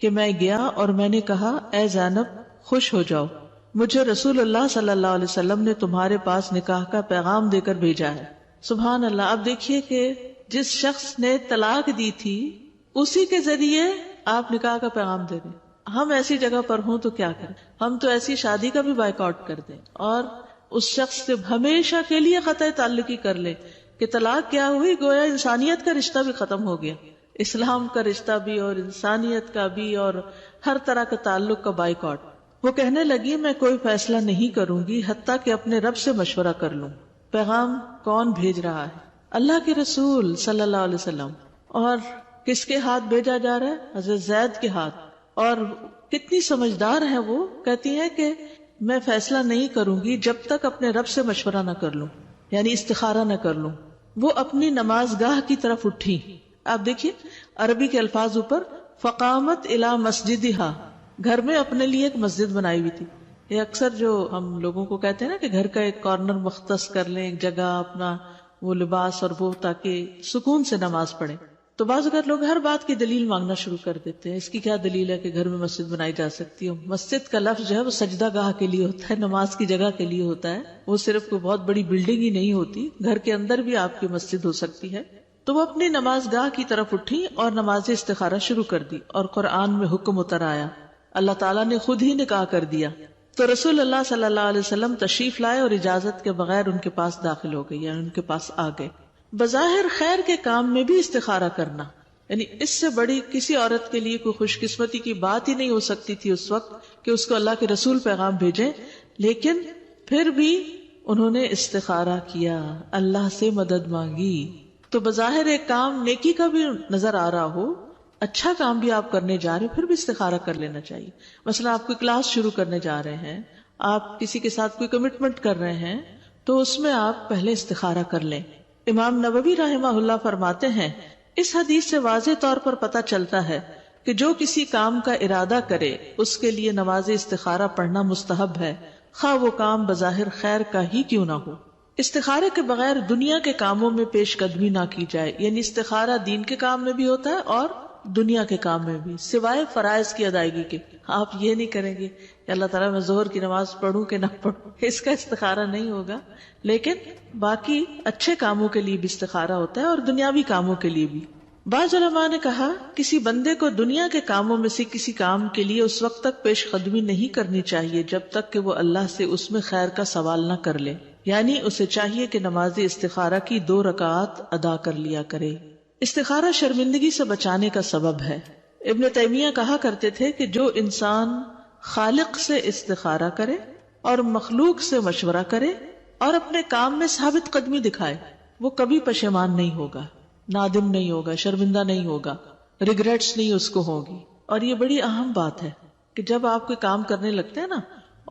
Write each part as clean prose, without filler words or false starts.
کہ میں گیا اور میں نے کہا اے زینب خوش ہو جاؤ، مجھے رسول اللہ صلی اللہ علیہ وسلم نے تمہارے پاس نکاح کا پیغام دے کر بھیجا ہے۔ سبحان اللہ۔ اب دیکھیے کہ جس شخص نے طلاق دی تھی اسی کے ذریعے آپ نکاح کا پیغام دے دیں۔ ہم ایسی جگہ پر ہوں تو کیا کریں؟ ہم تو ایسی شادی کا بھی بائیکاٹ کر دیں اور اس شخص سے ہمیشہ کے لیے قطع تعلقی کر لیں کہ طلاق کیا ہوئی، گویا انسانیت کا رشتہ بھی ختم ہو گیا، اسلام کا رشتہ بھی اور انسانیت کا بھی اور ہر طرح کا تعلق کا بائیکاٹ۔ وہ کہنے لگی میں کوئی فیصلہ نہیں کروں گی حتیٰ کہ اپنے رب سے مشورہ کر لوں۔ پیغام کون بھیج رہا ہے؟ اللہ کے رسول صلی اللہ علیہ وسلم۔ اور کس کے ہاتھ بھیجا جا رہا ہے؟ حضرت زید کے ہاتھ۔ اور کتنی سمجھدار ہے وہ، کہتی ہے کہ میں فیصلہ نہیں کروں گی جب تک اپنے رب سے مشورہ نہ کر لوں، یعنی استخارہ نہ کر لوں۔ وہ اپنی نماز گاہ کی طرف اٹھی۔ آپ دیکھیے عربی کے الفاظ اوپر، فقامت الی مسجدہا، گھر میں اپنے لیے ایک مسجد بنائی ہوئی تھی۔ یہ اکثر جو ہم لوگوں کو کہتے ہیں نا کہ گھر کا ایک کارنر مختص کر لیں، ایک جگہ اپنا وہ لباس اور وہ، تاکہ سکون سے نماز پڑھیں۔ تو بعض اوقات لوگ ہر بات کی دلیل مانگنا شروع کر دیتے ہیں، اس کی کیا دلیل ہے کہ گھر میں مسجد بنائی جا سکتی ہے؟ مسجد کا لفظ جو ہے وہ سجدہ گاہ کے لیے ہوتا ہے، نماز کی جگہ کے لیے ہوتا ہے، وہ صرف کوئی بہت بڑی بلڈنگ ہی نہیں ہوتی، گھر کے اندر بھی آپ کی مسجد ہو سکتی ہے۔ تو وہ اپنی نماز گاہ کی طرف اٹھی اور نماز استخارہ شروع کر دی، اور قرآن میں حکم اتر آیا، اللہ تعالیٰ نے خود ہی نکاح کر دیا۔ تو رسول اللہ صلی اللہ علیہ وسلم تشریف لائے اور اجازت کے بغیر ان کے پاس داخل ہو گئے، یعنی ان کے پاس آ گئے۔ بظاہر خیر کے کام میں بھی استخارہ کرنا، یعنی اس سے بڑی کسی عورت کے لیے کوئی خوش قسمتی کی بات ہی نہیں ہو سکتی تھی اس وقت کہ اس کو اللہ کے رسول پیغام بھیجیں، لیکن پھر بھی انہوں نے استخارہ کیا، اللہ سے مدد مانگی۔ تو بظاہر ایک کام نیکی کا بھی نظر آ رہا ہو، اچھا کام بھی آپ کرنے جا رہے ہیں، پھر بھی استخارہ کر لینا چاہیے۔ مثلا آپ کوئی کلاس شروع کرنے جا رہے ہیں، آپ کسی کے ساتھ کوئی کمٹمنٹ کر رہے ہیں، تو اس میں آپ پہلے استخارہ کر لیں۔ امام نووی رحمہ اللہ فرماتے ہیں اس حدیث سے واضح طور پر پتہ چلتا ہے کہ جو کسی کام کا ارادہ کرے اس کے لیے نماز استخارہ پڑھنا مستحب ہے، خواہ وہ کام بظاہر خیر کا ہی کیوں نہ ہو۔ استخارے کے بغیر دنیا کے کاموں میں پیش قدمی نہ کی جائے، یعنی استخارہ دین کے کام میں بھی ہوتا ہے اور دنیا کے کام میں بھی، سوائے فرائض کی ادائیگی کے۔ آپ یہ نہیں کریں گے کہ اللہ تعالیٰ میں ظہر کی نماز پڑھوں کہ نہ پڑھوں، اس کا استخارہ نہیں ہوگا، لیکن باقی اچھے کاموں کے لیے بھی استخارہ ہوتا ہے اور دنیاوی کاموں کے لیے بھی۔ بعض علماء نے کہا کسی بندے کو دنیا کے کاموں میں سے کسی کام کے لیے اس وقت تک پیش قدمی نہیں کرنی چاہیے جب تک کہ وہ اللہ سے اس میں خیر کا سوال نہ کر لے، یعنی اسے چاہیے کہ نماز استخارہ کی 2 رکعات ادا کر لیا کرے۔ استخارہ شرمندگی سے بچانے کا سبب ہے۔ ابن تیمیہ کہا کرتے تھے کہ جو انسان خالق سے استخارہ کرے اور مخلوق سے مشورہ کرے اور اپنے کام میں ثابت قدمی دکھائے، وہ کبھی پشیمان نہیں ہوگا، نادم نہیں ہوگا، شرمندہ نہیں ہوگا، ریگریٹس نہیں اس کو ہوگی۔ اور یہ بڑی اہم بات ہے کہ جب آپ کوئی کام کرنے لگتے ہیں نا،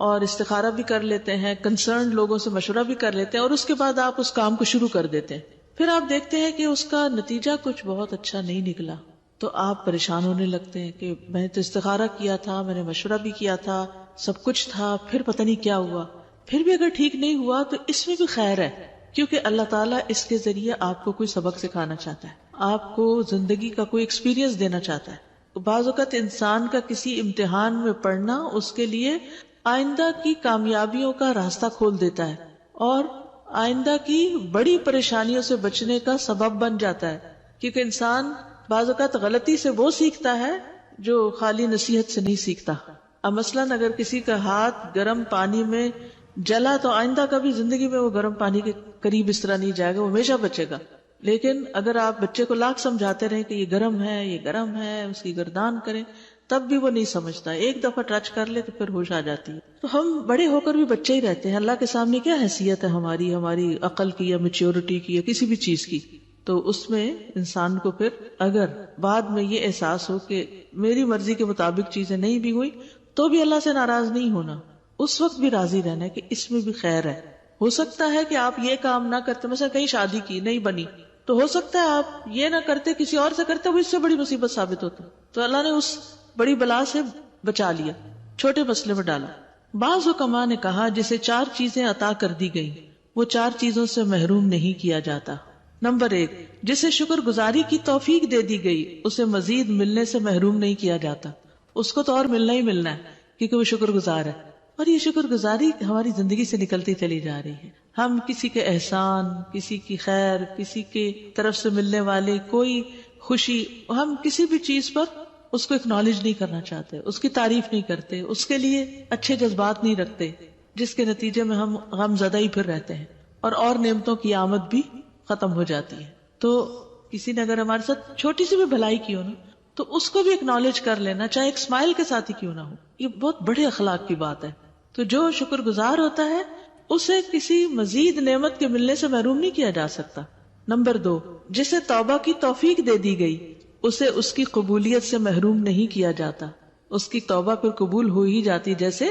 اور استخارہ بھی کر لیتے ہیں، کنسرنڈ لوگوں سے مشورہ بھی کر لیتے ہیں، اور اس کے بعد آپ اس کام کو شروع کر دیتے ہیں، پھر آپ دیکھتے ہیں کہ اس کا نتیجہ کچھ بہت اچھا نہیں نکلا، تو آپ پریشان ہونے لگتے ہیں کہ میں نے تو استخارہ کیا تھا، میں نے مشورہ بھی کیا تھا، سب کچھ تھا، پھر پتہ نہیں کیا ہوا۔ پھر بھی اگر ٹھیک نہیں ہوا تو اس میں بھی خیر ہے، کیونکہ اللہ تعالیٰ اس کے ذریعے آپ کو کوئی سبق سکھانا چاہتا ہے، آپ کو زندگی کا کوئی ایکسپیرینس دینا چاہتا ہے۔ بعض اوقات انسان کا کسی امتحان میں پڑھنا اس کے لیے آئندہ کی کامیابیوں کا راستہ کھول دیتا ہے اور آئندہ کی بڑی پریشانیوں سے بچنے کا سبب بن جاتا ہے، کیونکہ انسان بعض اوقات غلطی سے وہ سیکھتا ہے جو خالی نصیحت سے نہیں سیکھتا۔ اب مثلاً اگر کسی کا ہاتھ گرم پانی میں جلا تو آئندہ کبھی زندگی میں وہ گرم پانی کے قریب اس طرح نہیں جائے گا، وہ ہمیشہ بچے گا۔ لیکن اگر آپ بچے کو لاکھ سمجھاتے رہیں کہ یہ گرم ہے، یہ گرم ہے، اس کی گردان کریں، تب بھی وہ نہیں سمجھتا، ایک دفعہ ٹچ کر لے تو پھر ہوش آ جاتی ہے۔ تو ہم بڑے ہو کر بھی بچے ہی رہتے ہیں، اللہ کے سامنے کیا حیثیت ہے ہماری عقل کی یا میچیورٹی کی یا کسی بھی چیز کی؟ تو اس میں انسان کو پھر اگر بعد میں یہ احساس ہو کہ میری مرضی کے مطابق چیزیں نہیں بھی ہوئی تو بھی اللہ سے ناراض نہیں ہونا، اس وقت بھی راضی رہنا کہ اس میں بھی خیر ہے۔ ہو سکتا ہے کہ آپ یہ کام نہ کرتے، مثلا کہیں شادی کی نہیں بنی، تو ہو سکتا ہے آپ یہ نہ کرتے، کسی اور سے کرتے، وہ اس سے بڑی مصیبت ثابت ہوتا، تو اللہ نے اس بڑی بلا سے بچا لیا، چھوٹے مسئلے میں ڈالا۔ بعض حکماء نے کہا جسے 4 چیزیں عطا کر دی گئی وہ 4 چیزوں سے محروم نہیں کیا جاتا۔ نمبر 1، جسے شکر گزاری کی توفیق دے دی گئی اسے مزید ملنے سے محروم نہیں کیا جاتا۔ اس کو تو اور ملنا ہی ملنا ہے کیونکہ وہ شکر گزار ہے. اور یہ شکر گزاری ہماری زندگی سے نکلتی چلی جا رہی ہے. ہم کسی کے احسان، کسی کی خیر، کسی کی طرف سے ملنے والے کوئی خوشی، ہم کسی بھی چیز پر اس کو اکنالج نہیں کرنا چاہتے، اس کی تعریف نہیں کرتے، اس کے لیے اچھے جذبات نہیں رکھتے، جس کے نتیجے میں ہم غم زدہ ہی پھر رہتے ہیں اور نعمتوں کی آمد بھی ختم ہو جاتی ہے. تو کسی نے اگر ہمارے ساتھ چھوٹی سی بھی بھلائی کی ہو نا تو اس کو بھی اکنالج کر لینا، چاہے ایک اسمائل کے ساتھ ہی کیوں نہ ہو. یہ بہت بڑے اخلاق کی بات ہے. تو جو شکر گزار ہوتا ہے اسے کسی مزید نعمت کے ملنے سے محروم نہیں کیا جا سکتا. نمبر 2، جسے توبہ کی توفیق دے دی گئی اسے اس کی قبولیت سے محروم نہیں کیا جاتا. اس کی توبہ پھر قبول ہو ہی جاتی، جیسے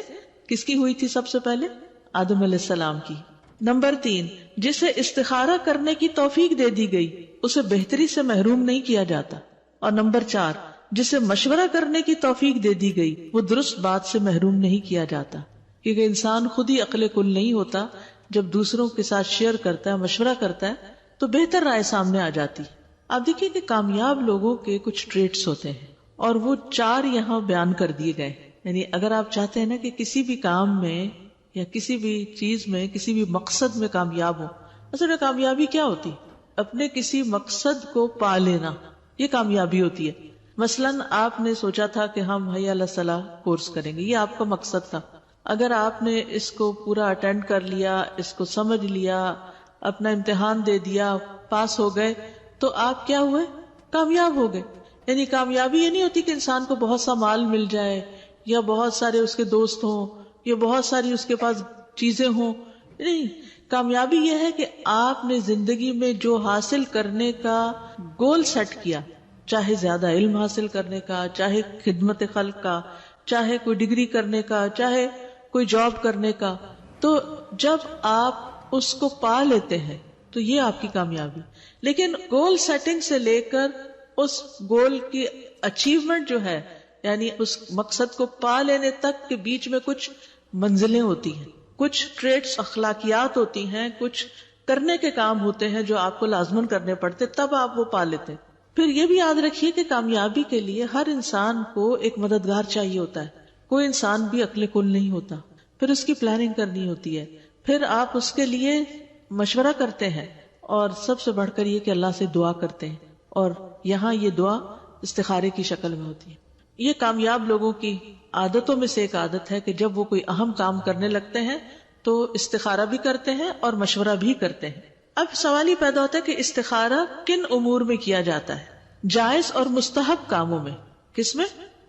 کس کی ہوئی تھی سب سے پہلے؟ آدم علیہ السلام کی. نمبر 3، جسے استخارہ کرنے کی توفیق دے دی گئی اسے بہتری سے محروم نہیں کیا جاتا. اور نمبر 4، جسے مشورہ کرنے کی توفیق دے دی گئی وہ درست بات سے محروم نہیں کیا جاتا. کیونکہ انسان خود ہی عقل کل نہیں ہوتا، جب دوسروں کے ساتھ شیئر کرتا ہے، مشورہ کرتا ہے تو بہتر رائے سامنے آ جاتی. آپ دیکھیے کہ کامیاب لوگوں کے کچھ ٹریٹس ہوتے ہیں اور وہ 4 یہاں بیان کر دیے گئے. یعنی اگر آپ چاہتے ہیں نا کہ کسی بھی کام میں یا کسی بھی چیز میں، کسی بھی مقصد میں کامیاب ہو، اصل میں کامیابی کیا ہوتی؟ اپنے کسی مقصد کو پا لینا، یہ کامیابی ہوتی ہے. مثلاً آپ نے سوچا تھا کہ ہم حی علی الصلاح کورس کریں گے، یہ آپ کا مقصد تھا. اگر آپ نے اس کو پورا اٹینڈ کر لیا، اس کو سمجھ لیا، اپنا امتحان دے دیا، پاس ہو گئے، تو آپ کیا ہوئے؟ کامیاب ہو گئے. یعنی کامیابی یہ نہیں ہوتی کہ انسان کو بہت سا مال مل جائے یا بہت سارے اس کے دوست ہوں یا بہت ساری اس کے پاس چیزیں ہوں. نہیں، کامیابی یہ ہے کہ آپ نے زندگی میں جو حاصل کرنے کا گول سیٹ کیا، چاہے زیادہ علم حاصل کرنے کا، چاہے خدمت خلق کا، چاہے کوئی ڈگری کرنے کا، چاہے کوئی جاب کرنے کا، تو جب آپ اس کو پا لیتے ہیں تو یہ آپ کی کامیابی. لیکن گول سیٹنگ سے لے کر اس گول کی اچیومنٹ جو ہے، یعنی اس مقصد کو پا لینے تک کے بیچ میں کچھ منزلیں ہوتی ہیں، کچھ ٹریٹس، اخلاقیات ہوتی ہیں، کچھ کرنے کے کام ہوتے ہیں جو آپ کو لازماً کرنے پڑتے، تب آپ وہ پا لیتے. پھر یہ بھی یاد رکھیے کہ کامیابی کے لیے ہر انسان کو ایک مددگار چاہیے ہوتا ہے. کوئی انسان بھی عقل کل نہیں ہوتا. پھر اس کی پلاننگ کرنی ہوتی ہے، پھر آپ اس کے لیے مشورہ کرتے ہیں، اور سب سے بڑھ کر یہ کہ اللہ سے دعا کرتے ہیں. اور یہاں یہ دعا استخارے کی شکل میں ہوتی ہے. یہ کامیاب لوگوں کی عادتوں میں سے ایک عادت ہے کہ جب وہ کوئی اہم کام کرنے لگتے ہیں تو استخارہ بھی کرتے ہیں اور مشورہ بھی کرتے ہیں. اب سوال ہی پیدا ہوتا ہے کہ استخارہ کن امور میں کیا جاتا ہے؟ جائز اور مستحب کاموں میں. کس میں؟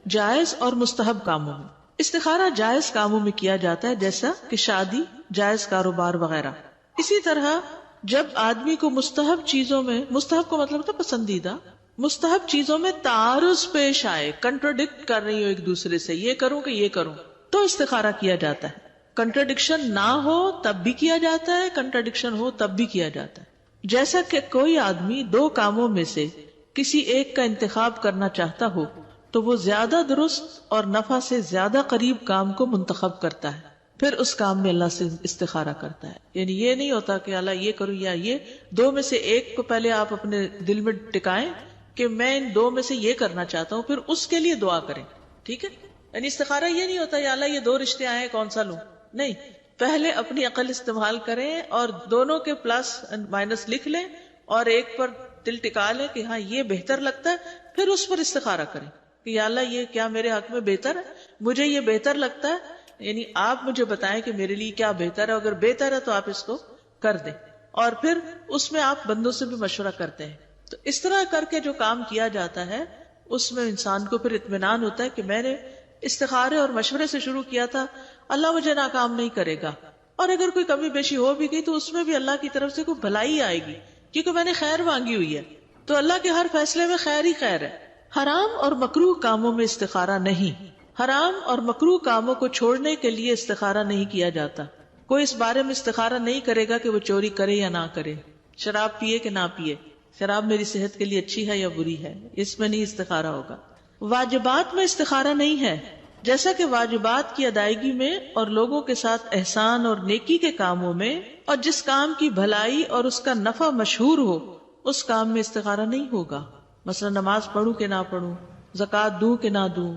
جائز اور مستحب کاموں میں. استخارہ جائز کاموں میں کیا جاتا ہے، جیسا کہ شادی، جائز کاروبار وغیرہ. اسی طرح جب آدمی کو مستحب چیزوں میں، مستحب کو مطلب ہوتا ہے پسندیدہ، مستحب چیزوں میں تعارض پیش آئے، کنٹراڈکٹ کر رہی ہو ایک دوسرے سے، یہ کروں کہ یہ کروں، تو استخارہ کیا جاتا ہے. کنٹراڈکشن نہ ہو تب بھی کیا جاتا ہے، کنٹراڈکشن ہو تب بھی کیا جاتا ہے. جیسا کہ کوئی آدمی 2 کاموں میں سے کسی ایک کا انتخاب کرنا چاہتا ہو تو وہ زیادہ درست اور نفع سے زیادہ قریب کام کو منتخب کرتا ہے، پھر اس کام میں اللہ سے استخارہ کرتا ہے. یعنی یہ نہیں ہوتا کہ اللہ یہ کروں یا یہ، 2 میں سے ایک کو پہلے آپ اپنے دل میں ٹکائیں کہ میں ان 2 میں سے یہ کرنا چاہتا ہوں، پھر اس کے لیے دعا کریں. ٹھیک ہے؟ یعنی استخارہ یہ نہیں ہوتا یا اللہ یہ 2 رشتے آئے کون سا لوں، نہیں، پہلے اپنی عقل استعمال کریں اور دونوں کے پلس مائنس لکھ لیں اور ایک پر دل ٹکا لیں کہ ہاں یہ بہتر لگتا ہے، پھر اس پر استخارہ کریں کہ یا اللہ یہ کیا میرے حق میں بہتر ہے، مجھے یہ بہتر لگتا ہے، یعنی آپ مجھے بتائیں کہ میرے لیے کیا بہتر ہے، اگر بہتر ہے تو آپ اس کو کر دیں. اور پھر اس میں آپ بندوں سے بھی مشورہ کرتے ہیں. تو اس طرح کر کے جو کام کیا جاتا ہے اس میں انسان کو پھر اطمینان ہوتا ہے کہ میں نے استخارے اور مشورے سے شروع کیا تھا، اللہ مجھے ناکام نہیں کرے گا. اور اگر کوئی کمی بیشی ہو بھی گئی تو اس میں بھی اللہ کی طرف سے کوئی بھلائی آئے گی، کیونکہ میں نے خیر مانگی ہوئی ہے. تو اللہ کے ہر فیصلے میں خیر ہی خیر ہے. حرام اور مکروہ کاموں میں استخارہ نہیں. حرام اور مکروہ کاموں کو چھوڑنے کے لیے استخارہ نہیں کیا جاتا. کوئی اس بارے میں استخارہ نہیں کرے گا کہ وہ چوری کرے یا نہ کرے، شراب پیے کہ نہ پیے، شراب میری صحت کے لیے اچھی ہے یا بری ہے، اس میں نہیں استخارہ ہوگا. واجبات میں استخارہ نہیں ہے، جیسا کہ واجبات کی ادائیگی میں اور لوگوں کے ساتھ احسان اور نیکی کے کاموں میں، اور جس کام کی بھلائی اور اس کا نفع مشہور ہو اس کام میں استخارہ نہیں ہوگا. مثلا نماز پڑھوں کہ نہ پڑھوں، زکوٰۃ دوں کہ نہ دوں،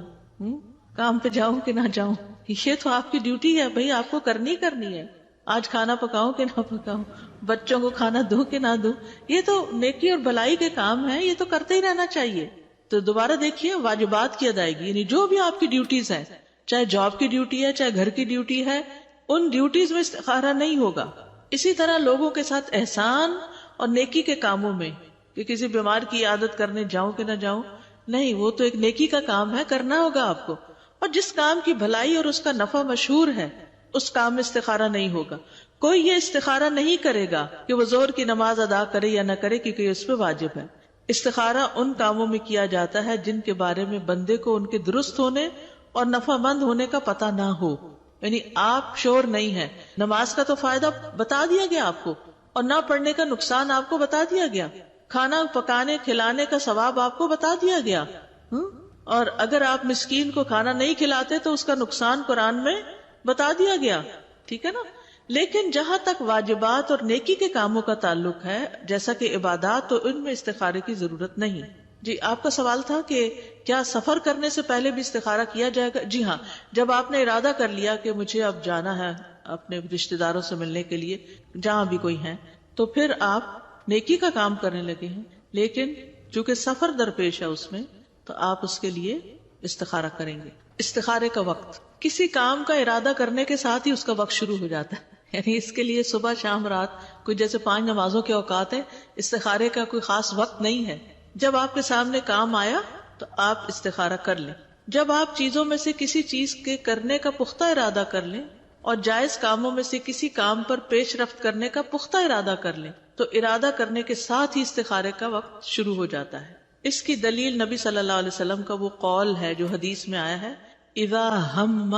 کام پہ جاؤں کہ نہ جاؤں، یہ تو آپ کی ڈیوٹی ہے بھائی، آپ کو کرنی ہے. آج کھانا پکاؤں کہ نہ پکاؤں، بچوں کو کھانا دوں کہ نہ دوں، یہ تو نیکی اور بھلائی کے کام ہیں، یہ تو کرتے ہی رہنا چاہیے. تو دوبارہ دیکھیے واجبات کی ادائیگی، یعنی جو بھی آپ کی ڈیوٹیز ہیں، چاہے جاب کی ڈیوٹی ہے چاہے گھر کی ڈیوٹی ہے، ان ڈیوٹیز میں استخارہ نہیں ہوگا. اسی طرح لوگوں کے ساتھ احسان اور نیکی کے کاموں میں، کہ کسی بیمار کی عیادت کرنے جاؤں کہ نہ جاؤں، نہیں، وہ تو ایک نیکی کا کام ہے، کرنا ہوگا آپ کو. اور جس کام کی بھلائی اور اس کا نفع مشہور ہے اس کام میں استخارہ نہیں ہوگا. کوئی یہ استخارہ نہیں کرے گا کہ وہ ظہر کی نماز ادا کرے یا نہ کرے، کیونکہ یہ اس پہ واجب ہے. استخارہ ان کاموں میں کیا جاتا ہے جن کے بارے میں بندے کو ان کے درست ہونے اور نفع مند ہونے کا پتہ نہ ہو. یعنی آپ شور نہیں ہے، نماز کا تو فائدہ بتا دیا گیا آپ کو، اور نہ پڑھنے کا نقصان آپ کو بتا دیا گیا، کھانا پکانے کھلانے کا ثواب آپ کو بتا دیا گیا، اور اگر آپ مسکین کو کھانا نہیں کھلاتے تو اس کا نقصان قرآن میں بتا دیا گیا. ٹھیک ہے نا. لیکن جہاں تک واجبات اور نیکی کے کاموں کا تعلق ہے، جیسا کہ عبادات، تو ان میں استخارے کی ضرورت نہیں. جی، آپ کا سوال تھا کہ کیا سفر کرنے سے پہلے بھی استخارہ کیا جائے گا؟ جی ہاں، جب آپ نے ارادہ کر لیا کہ مجھے اب جانا ہے اپنے رشتہ داروں سے ملنے کے لیے جہاں بھی کوئی ہیں، تو پھر آپ نیکی کا کام کرنے لگے ہیں. لیکن چونکہ سفر درپیش ہے اس میں، تو آپ اس کے لیے استخارہ کریں گے. استخارے کا وقت، کسی کام کا ارادہ کرنے کے ساتھ ہی اس کا وقت شروع ہو جاتا ہے. یعنی اس کے لیے صبح شام رات کوئی جیسے 5 نمازوں کے اوقات ہیں، استخارے کا کوئی خاص وقت نہیں ہے. جب آپ کے سامنے کام آیا تو آپ استخارہ کر لیں. جب آپ چیزوں میں سے کسی چیز کے کرنے کا پختہ ارادہ کر لیں اور جائز کاموں میں سے کسی کام پر پیش رفت کرنے کا پختہ ارادہ کر لیں، تو ارادہ کرنے کے ساتھ ہی استخارے کا وقت شروع ہو جاتا ہے. اس کی دلیل نبی صلی اللہ علیہ وسلم کا وہ قول ہے جو حدیث میں آیا ہے، اذا ہم،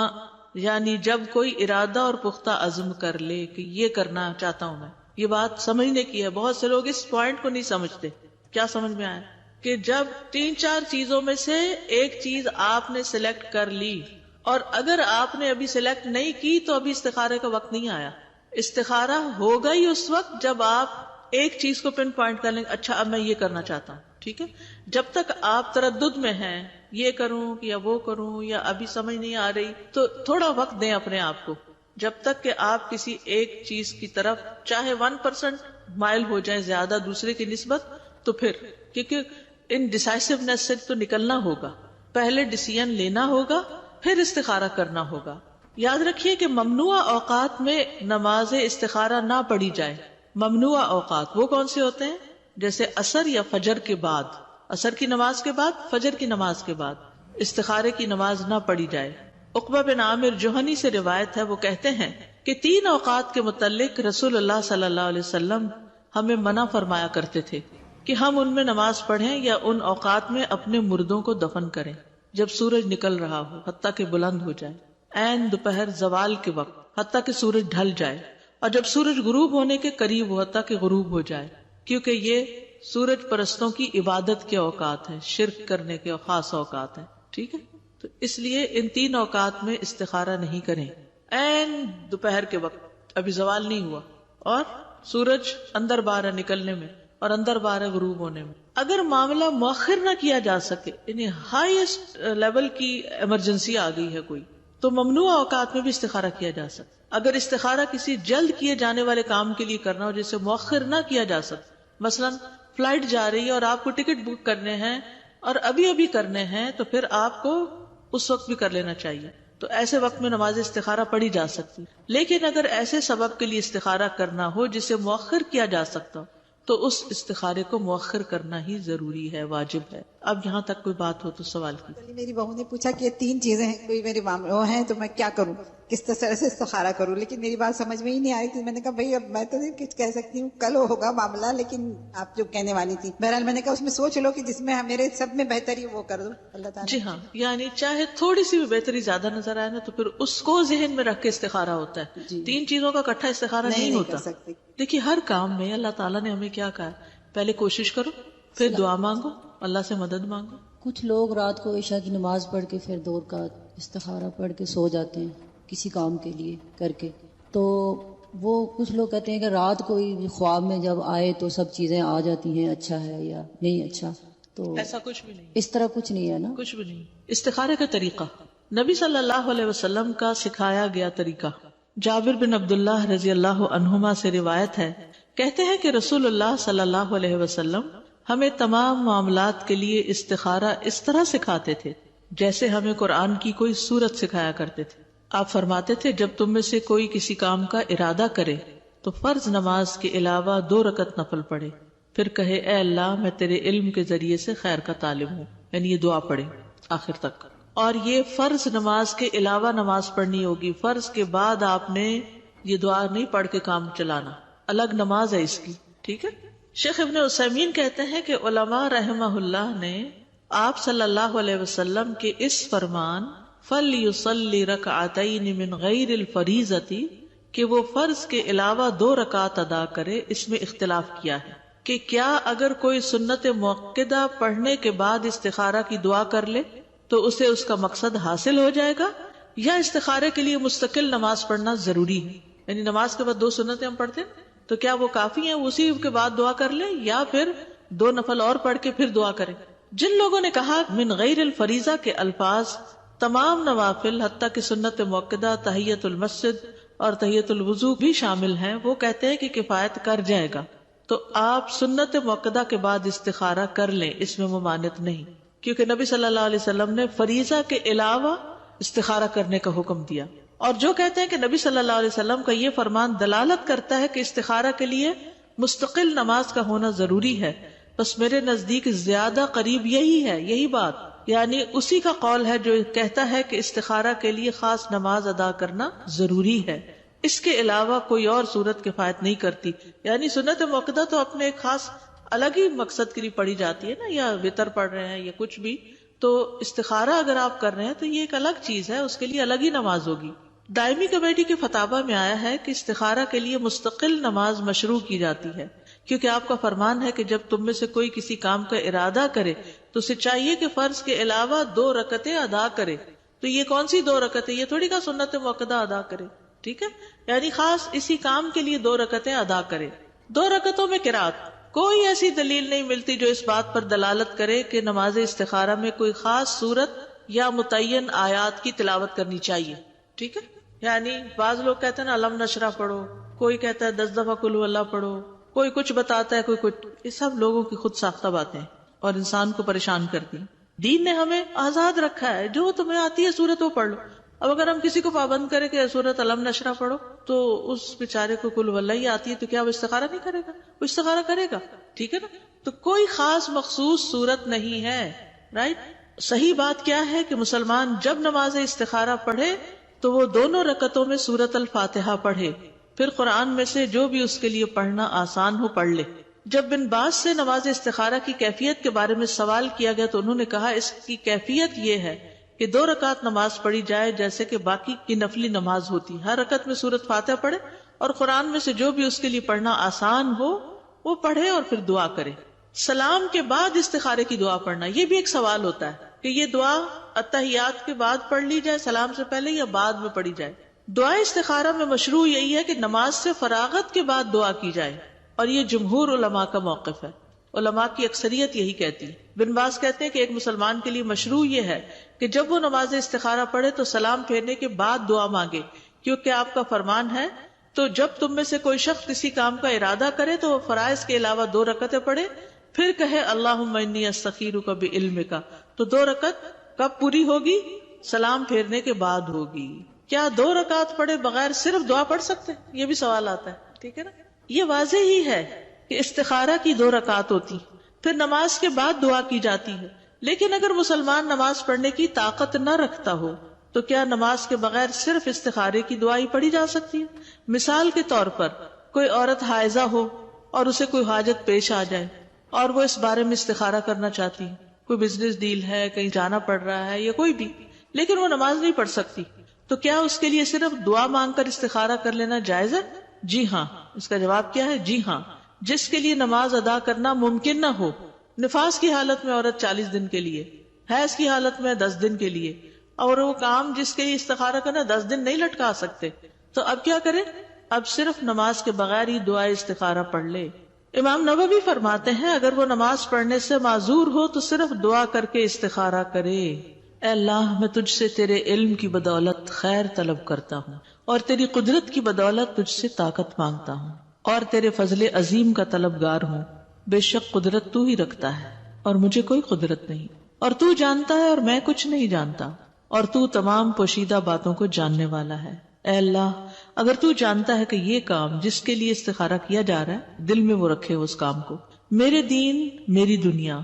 یعنی جب کوئی ارادہ اور پختہ عزم کر لے کہ یہ کرنا چاہتا ہوں میں. یہ بات سمجھنے کی ہے، بہت سے لوگ اس پوائنٹ کو نہیں سمجھتے. کیا سمجھ میں آیا؟ کہ جب 3-4 چیزوں میں سے ایک چیز آپ نے سلیکٹ کر لی، اور اگر آپ نے ابھی سلیکٹ نہیں کی تو ابھی استخارے کا وقت نہیں آیا. استخارہ ہوگا ہی اس وقت جب آپ ایک چیز کو پن پوائنٹ کر لیں، اچھا اب میں یہ کرنا چاہتا ہوں. ٹھیک ہے. جب تک آپ تردد میں ہیں، یہ کروں یا وہ کروں یا ابھی سمجھ نہیں آ رہی، تو تھوڑا وقت دیں اپنے آپ کو، جب تک کہ آپ کسی ایک چیز کی طرف چاہے 1% مائل ہو جائیں زیادہ دوسرے کی نسبت، تو پھر کیونکہ ان ڈیسائسونیس سے تو نکلنا ہوگا. پہلے ڈیسیژن لینا ہوگا، پھر استخارہ کرنا ہوگا. یاد رکھیے کہ ممنوع اوقات میں نماز استخارہ نہ پڑھی جائے. ممنوع اوقات وہ کون سے ہوتے ہیں؟ جیسے عصر یا فجر کے بعد، عصر کی نماز کے بعد، فجر کی نماز کے بعد استخارے کی نماز نہ پڑھی جائے. عقبہ بن عامر جوہنی سے روایت ہے، وہ کہتے ہیں کہ 3 اوقات کے متعلق رسول اللہ صلی اللہ علیہ وسلم ہمیں منع فرمایا کرتے تھے کہ ہم ان میں نماز پڑھیں یا ان اوقات میں اپنے مردوں کو دفن کریں جب سورج نکل رہا ہو حتیٰ کہ بلند ہو جائے، عین دوپہر زوال کے وقت حتیٰ کہ سورج ڈھل جائے، اور جب سورج غروب ہونے کے قریب ہو حتیٰ کہ غروب ہو جائے، کیونکہ یہ سورج پرستوں کی عبادت کے اوقات ہیں، شرک کرنے کے خاص اوقات ہیں. ٹھیک ہے. تو اس لیے ان 3 اوقات میں استخارہ نہیں کریں. عین دوپہر کے وقت ابھی زوال نہیں ہوا اور سورج اندر باہر ہے نکلنے میں اور اندر باہر ہے غروب ہونے میں. اگر معاملہ مؤخر نہ کیا جا سکے، یعنی ہائیسٹ لیول کی ایمرجنسی آ گئی ہے کوئی، تو ممنوع اوقات میں بھی استخارہ کیا جا سکتا. اگر استخارہ کسی جلد کیے جانے والے کام کے لیے کرنا ہو جسے مؤخر نہ کیا جا سکتا، مثلا فلائٹ جا رہی ہے اور آپ کو ٹکٹ بک کرنے ہیں اور ابھی کرنے ہیں، تو پھر آپ کو اس وقت بھی کر لینا چاہیے. تو ایسے وقت میں نماز استخارہ پڑھی جا سکتی. لیکن اگر ایسے سبب کے لیے استخارہ کرنا ہو جسے مؤخر کیا جا سکتا تو اس استخارے کو مؤخر کرنا ہی ضروری ہے، واجب ہے. اب یہاں تک کوئی بات ہو تو سوال کی. میری بہو نے پوچھا کہ یہ 3 چیزیں ہیں، کوئی میرے معاملہ ہیں تو میں کیا کروں، کس طرح سے استخارہ کروں، لیکن میری بات سمجھ میں ہی نہیں آ رہی تھی. میں نے کہا بھائی اب میں تو نہیں کچھ کہہ سکتی ہوں، کل ہوگا معاملہ، لیکن آپ جو کہنے والی تھی بہرحال میں نے کہا اس میں سوچ لو کہ جس میں میرے سب میں بہتری وہ کر دو اللہ تعالیٰ. جی ہاں، یعنی چاہے تھوڑی سی بھی بہتری زیادہ نظر آئے نا تو پھر اس کو ذہن میں رکھ کے استخارہ ہوتا ہے. 3 چیزوں کا اکٹھا استخارہ نہیں ہوتا. دیکھیے ہر کام میں اللہ تعالیٰ نے ہمیں کیا کہا ہے، پہلے کوشش کرو، پھر دعا مانگو، اللہ سے مدد مانگو. کچھ لوگ رات کو عشاء کی نماز پڑھ کے پھر 2 رکعت استخارہ پڑھ کے سو جاتے ہیں کسی کام کے لیے کر کے. تو وہ کچھ لوگ کہتے ہیں کہ رات کو خواب میں جب آئے تو سب چیزیں آ جاتی ہیں، اچھا ہے یا نہیں اچھا. تو ایسا کچھ بھی نہیں، اس طرح کچھ نہیں ہے نا، کچھ بھی نہیں. استخارے کا طریقہ نبی صلی اللہ علیہ وسلم کا سکھایا گیا طریقہ۔ جابر بن عبداللہ رضی اللہ عنہما سے روایت ہے، کہتے ہیں کہ رسول اللہ صلی اللہ علیہ وسلم ہمیں تمام معاملات کے لیے استخارہ اس طرح سکھاتے تھے جیسے ہمیں قرآن کی کوئی سورت سکھایا کرتے تھے۔ آپ فرماتے تھے جب تم میں سے کوئی کسی کام کا ارادہ کرے تو فرض نماز کے علاوہ 2 رکعت نفل پڑھے، پھر کہے اے اللہ میں تیرے علم کے ذریعے سے خیر کا طالب ہوں، یعنی یہ دعا پڑھے آخر تک۔ اور یہ فرض نماز کے علاوہ نماز پڑھنی ہوگی، فرض کے بعد آپ نے یہ دعا نہیں پڑھ کے کام چلانا، الگ نماز ہے اس کی، ٹھیک ہے۔ شیخ ابن عثیمین کہتے ہیں کہ علماء رحمہ اللہ نے آپ صلی اللہ علیہ وسلم کے اس فرمان فَلْيُصَلِّ رَكْعَتَيْنِ مِنْ غَيْرِ الْفَرِيضَةِ کہ وہ فرض کے علاوہ 2 رکعات ادا کرے، اس میں اختلاف کیا ہے کہ کیا اگر کوئی سنت مؤکدہ پڑھنے کے بعد استخارہ کی دعا کر لے تو اسے اس کا مقصد حاصل ہو جائے گا، یا استخارے کے لیے مستقل نماز پڑھنا ضروری ہے، یعنی نماز کے بعد 2 سنتیں ہم پڑھتے ہیں تو کیا وہ کافی ہیں، اسی کے بعد دعا کر لیں یا پھر 2 نفل اور پڑھ کے پھر دعا کریں۔ جن لوگوں نے کہا من غیر الفریضہ کے الفاظ تمام نوافل حتیٰ کہ سنت مؤکدہ، تحیۃ المسجد اور تحیۃ الوضو بھی شامل ہیں، وہ کہتے ہیں کہ کفایت کر جائے گا، تو آپ سنت مؤکدہ کے بعد استخارہ کر لیں، اس میں ممانعت نہیں، کیونکہ نبی صلی اللہ علیہ وسلم نے فریضہ کے علاوہ استخارہ کرنے کا حکم دیا۔ اور جو کہتے ہیں کہ نبی صلی اللہ علیہ وسلم کا یہ فرمان دلالت کرتا ہے کہ استخارہ کے لیے مستقل نماز کا ہونا ضروری ہے، بس میرے نزدیک زیادہ قریب یہی ہے، یہی بات، یعنی اسی کا قول ہے جو کہتا ہے کہ استخارہ کے لیے خاص نماز ادا کرنا ضروری ہے، اس کے علاوہ کوئی اور صورت کفایت نہیں کرتی۔ یعنی سنت مؤکدہ تو اپنے ایک خاص الگ ہی مقصد کے لیے پڑھی جاتی ہے نا، یا وتر پڑھ رہے ہیں یا کچھ بھی، تو استخارہ اگر آپ کر رہے ہیں تو یہ ایک الگ چیز ہے، اس کے لیے الگ ہی نماز ہوگی۔ دائمی کمیٹی کے فتاوی میں آیا ہے کہ استخارہ کے لیے مستقل نماز مشروع کی جاتی ہے، کیونکہ آپ کا فرمان ہے کہ جب تم میں سے کوئی کسی کام کا ارادہ کرے تو اسے چاہیے کہ فرض کے علاوہ 2 رکعتیں ادا کرے۔ تو یہ کون سی 2 رکعتیں؟ یہ تھوڑی کا سنت مؤکدہ ادا کرے، ٹھیک ہے، یعنی خاص اسی کام کے لیے 2 رکعتیں ادا کرے۔ 2 رکعتوں میں قرات، کوئی ایسی دلیل نہیں ملتی جو اس بات پر دلالت کرے کہ نماز استخارہ میں کوئی خاص صورت یا متعین آیات کی تلاوت کرنی چاہیے، ٹھیک ہے۔ یعنی بعض لوگ کہتے ہیں نا علم نشرح پڑھو، کوئی کہتا ہے 10 دفعہ قل ہو اللہ پڑھو، کوئی کچھ بتاتا ہے، کوئی کچھ، یہ سب لوگوں کی خود ساختہ باتیں اور انسان کو پریشان کرتی۔ دین نے ہمیں آزاد رکھا ہے، جو تمہیں آتی ہے سورت وہ پڑھ لو۔ اب اگر ہم کسی کو پابند کریں کہ سورت علم نشرح پڑھو تو اس بیچارے کو قل ہو اللہ ہی آتی ہے، تو کیا وہ استخارہ نہیں کرے گا؟ وہ استخارہ کرے گا، ٹھیک ہے نا۔ تو کوئی خاص مخصوص صورت نہیں ہے، رائٹ۔ صحیح بات کیا ہے کہ مسلمان جب نماز استخارہ پڑھے تو وہ دونوں رکعتوں میں سورت الفاتحہ پڑھے، پھر قرآن میں سے جو بھی اس کے لیے پڑھنا آسان ہو پڑھ لے۔ جب بن باز سے نماز استخارہ کی کیفیت کے بارے میں سوال کیا گیا تو انہوں نے کہا اس کی کیفیت یہ ہے کہ 2 رکعت نماز پڑھی جائے جیسے کہ باقی کی نفلی نماز ہوتی، ہر رکعت میں سورت فاتحہ پڑھے اور قرآن میں سے جو بھی اس کے لیے پڑھنا آسان ہو وہ پڑھے اور پھر دعا کرے۔ سلام کے بعد استخارے کی دعا پڑھنا، یہ بھی ایک سوال ہوتا ہے کہ یہ دعا اتحیات کے بعد پڑھ لی جائے، سلام سے پہلے، یا بعد میں پڑھی جائے۔ دعا استخارہ میں مشروع یہی ہے کہ نماز سے فراغت کے بعد دعا کی جائے، اور یہ جمہور علماء کا موقف ہے، علماء کی اکثریت یہی کہتی ہے۔ بن باز کہتے ہیں کہ ایک مسلمان کے لیے مشروع یہ ہے کہ جب وہ نماز استخارہ پڑھے تو سلام پھیرنے کے بعد دعا مانگے، کیونکہ آپ کا فرمان ہے تو جب تم میں سے کوئی شخص کسی کام کا ارادہ کرے تو وہ فرائض کے علاوہ 2 رکعتیں پڑھے، پھر کہے اللہم انی استخیرک بعلمک۔ تو 2 رکعت کب پوری ہوگی؟ سلام پھیرنے کے بعد ہوگی۔ کیا 2 رکعت پڑھے بغیر صرف دعا پڑھ سکتے؟ یہ بھی سوال آتا ہے، ٹھیک ہے نا۔ یہ واضح ہی ہے کہ استخارہ کی 2 رکعت ہوتی، پھر نماز کے بعد دعا کی جاتی ہے۔ لیکن اگر مسلمان نماز پڑھنے کی طاقت نہ رکھتا ہو تو کیا نماز کے بغیر صرف استخارے کی دعا ہی پڑھی جا سکتی ہے؟ مثال کے طور پر کوئی عورت حائضہ ہو اور اسے کوئی حاجت پیش آ جائے اور وہ اس بارے میں استخارہ کرنا چاہتی ہے، کوئی بزنس ڈیل ہے، کہیں جانا پڑ رہا ہے یا کوئی بھی، لیکن وہ نماز نہیں پڑھ سکتی، تو کیا اس کے لیے صرف دعا مانگ کر استخارہ کر لینا جائز ہے؟ جی ہاں۔ اس کا جواب کیا ہے؟ جی ہاں۔ جس کے لیے نماز ادا کرنا ممکن نہ ہو، نفاس کی حالت میں عورت 40 دن کے لیے، حیض کی حالت میں 10 دن کے لیے، اور وہ کام جس کے لیے استخارہ کرنا 10 دن نہیں لٹکا سکتے، تو اب کیا کرے؟ اب صرف نماز کے بغیر ہی دعا استخارہ پڑھ لے۔ امام نووی فرماتے ہیں اگر وہ نماز پڑھنے سے معذور ہو تو صرف دعا کر کے استخارہ کرے، اے اللہ میں تجھ سے تیرے علم کی بدولت خیر طلب کرتا ہوں، اور تیری قدرت کی بدولت تجھ سے طاقت مانگتا ہوں، اور تیرے فضل عظیم کا طلبگار ہوں۔ بے شک قدرت تو ہی رکھتا ہے اور مجھے کوئی قدرت نہیں، اور تو جانتا ہے اور میں کچھ نہیں جانتا، اور تو تمام پوشیدہ باتوں کو جاننے والا ہے۔ اے اللہ اگر تو جانتا ہے کہ یہ کام جس کے لیے استخارہ کیا جا رہا ہے دل میں وہ رکھے اس کام کو، میرے دین، میری دنیا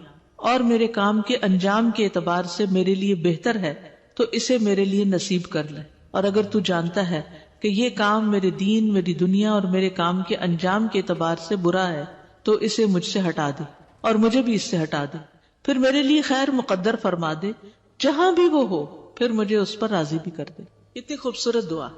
اور میرے کام کے انجام کے اعتبار سے میرے لیے بہتر ہے تو اسے میرے لیے نصیب کر لے، اور اگر تو جانتا ہے کہ یہ کام میرے دین، میری دنیا اور میرے کام کے انجام کے اعتبار سے برا ہے تو اسے مجھ سے ہٹا دے اور مجھے بھی اس سے ہٹا دے، پھر میرے لیے خیر مقدر فرما دے، جہاں بھی وہ ہو پھر مجھے اس پر راضی بھی کر دے۔ اتنی خوبصورت دعا۔